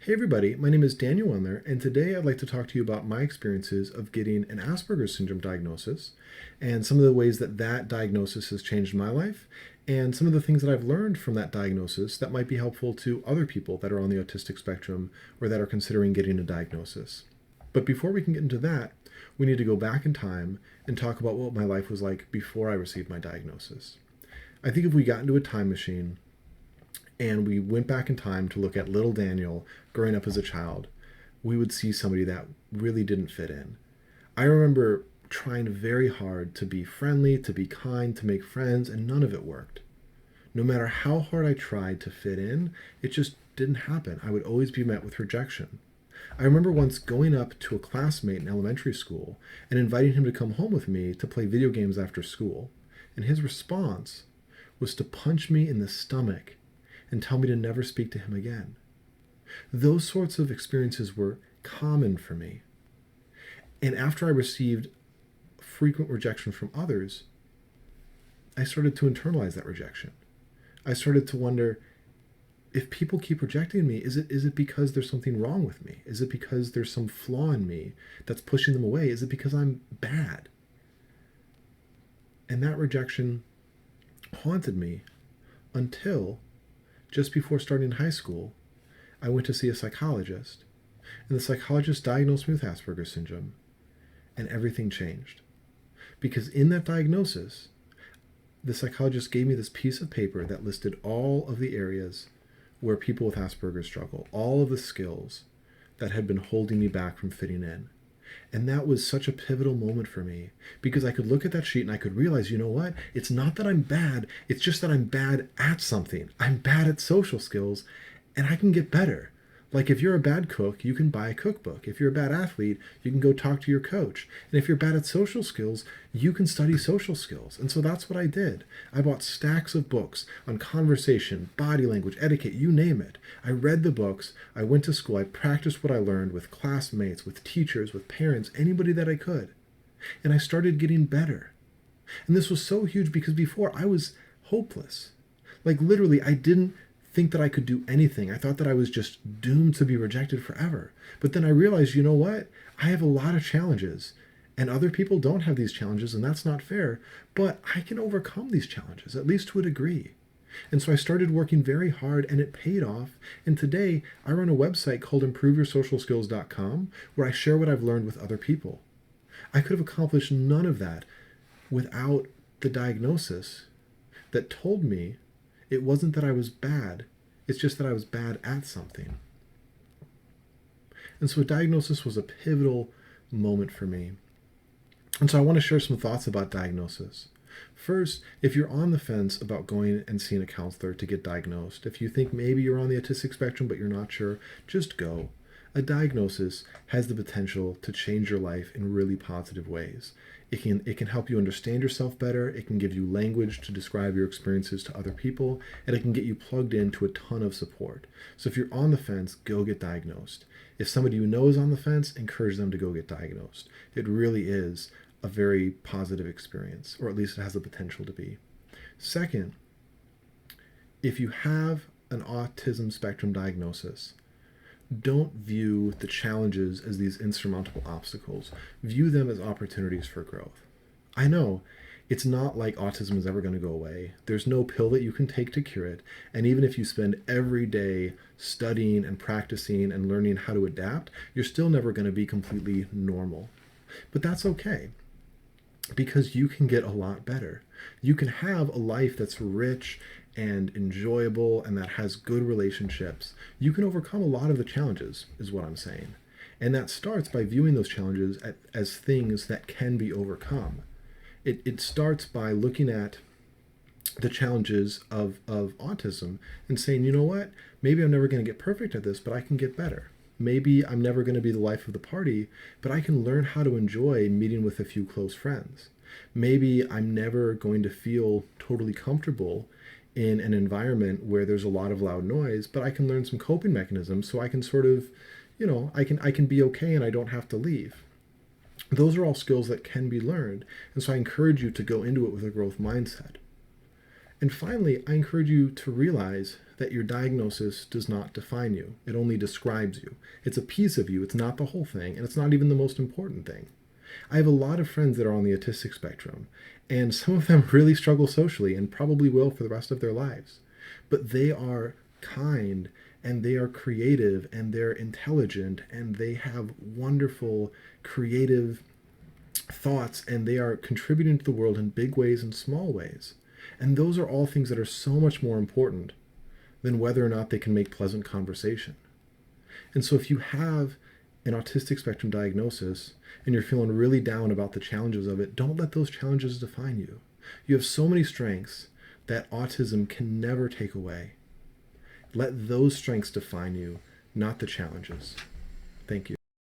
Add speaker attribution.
Speaker 1: Hey everybody, my name is Daniel Wendler, and today I'd like to talk to you about my experiences of getting an Asperger's syndrome diagnosis and some of the ways that that diagnosis has changed my life and some of the things that I've learned from that diagnosis that might be helpful to other people that are on the autistic spectrum or that are considering getting a diagnosis. But before we can get into that, we need to go back in time and talk about what my life was like before I received my diagnosis. I think if we got into a time machine and we went back in time to look at little Daniel growing up as a child, we would see somebody that really didn't fit in. I remember trying very hard to be friendly, to be kind, to make friends, and none of it worked. No matter how hard I tried to fit in, it just didn't happen. I would always be met with rejection. I remember once going up to a classmate in elementary school and inviting him to come home with me to play video games after school. And his response was to punch me in the stomach and tell me to never speak to him again. Those sorts of experiences were common for me. And after I received frequent rejection from others, I started to internalize that rejection. I started to wonder, if people keep rejecting me, is it because there's something wrong with me? Is it because there's some flaw in me that's pushing them away? Is it because I'm bad? And that rejection haunted me until just before starting high school, I went to see a psychologist, and the psychologist diagnosed me with Asperger's syndrome, and everything changed. Because in that diagnosis, the psychologist gave me this piece of paper that listed all of the areas where people with Asperger's struggle, all of the skills that had been holding me back from fitting in. And that was such a pivotal moment for me because I could look at that sheet and I could realize, you know what? It's not that I'm bad. It's just that I'm bad at something. I'm bad at social skills and I can get better. Like if you're a bad cook, you can buy a cookbook. If you're a bad athlete, you can go talk to your coach. And if you're bad at social skills, you can study social skills. And so that's what I did. I bought stacks of books on conversation, body language, etiquette, you name it. I read the books. I went to school. I practiced what I learned with classmates, with teachers, with parents, anybody that I could. And I started getting better. And this was so huge because before I was hopeless. Like literally, I didn't think that I could do anything. I thought that I was just doomed to be rejected forever. But then I realized, you know what? I have a lot of challenges and other people don't have these challenges and that's not fair, but I can overcome these challenges, at least to a degree. And so I started working very hard and it paid off. And today I run a website called improveyoursocialskills.com where I share what I've learned with other people. I could have accomplished none of that without the diagnosis that told me it wasn't that I was bad, it's just that I was bad at something. And so a diagnosis was a pivotal moment for me. And so I want to share some thoughts about diagnosis. First, if you're on the fence about going and seeing a counselor to get diagnosed, if you think maybe you're on the autistic spectrum but you're not sure, just go. A diagnosis has the potential to change your life in really positive ways. It can help you understand yourself better, it can give you language to describe your experiences to other people, and it can get you plugged into a ton of support. So if you're on the fence, go get diagnosed. If somebody you know is on the fence, encourage them to go get diagnosed. It really is a very positive experience, or at least it has the potential to be. Second, if you have an autism spectrum diagnosis, don't view the challenges as these insurmountable obstacles. View them as opportunities for growth. I know it's not like autism is ever going to go away. There's no pill that you can take to cure it. And even if you spend every day studying and practicing and learning how to adapt, you're still never going to be completely normal. But that's okay because you can get a lot better. You can have a life that's rich and enjoyable and that has good relationships. You can overcome a lot of the challenges, is what I'm saying. And that starts by viewing those challenges as things that can be overcome. It starts by looking at the challenges of autism and saying, you know what, maybe I'm never going to get perfect at this, but I can get better. Maybe I'm never going to be the life of the party, but I can learn how to enjoy meeting with a few close friends. Maybe I'm never going to feel totally comfortable in an environment where there's a lot of loud noise, but I can learn some coping mechanisms so I can sort of, I can be okay and I don't have to leave. Those are all skills that can be learned. And so I encourage you to go into it with a growth mindset. And finally, I encourage you to realize that your diagnosis does not define you. It only describes you. It's a piece of you. It's not the whole thing, and it's not even the most important thing. I have a lot of friends that are on the autistic spectrum, and some of them really struggle socially and probably will for the rest of their lives. But they are kind, and they are creative, and they're intelligent, and they have wonderful creative thoughts, and they are contributing to the world in big ways and small ways. And those are all things that are so much more important than whether or not they can make pleasant conversation. And so if you have an autistic spectrum diagnosis and you're feeling really down about the challenges of it, don't let those challenges define you. You have so many strengths that autism can never take away. Let those strengths define you, not the challenges. Thank you.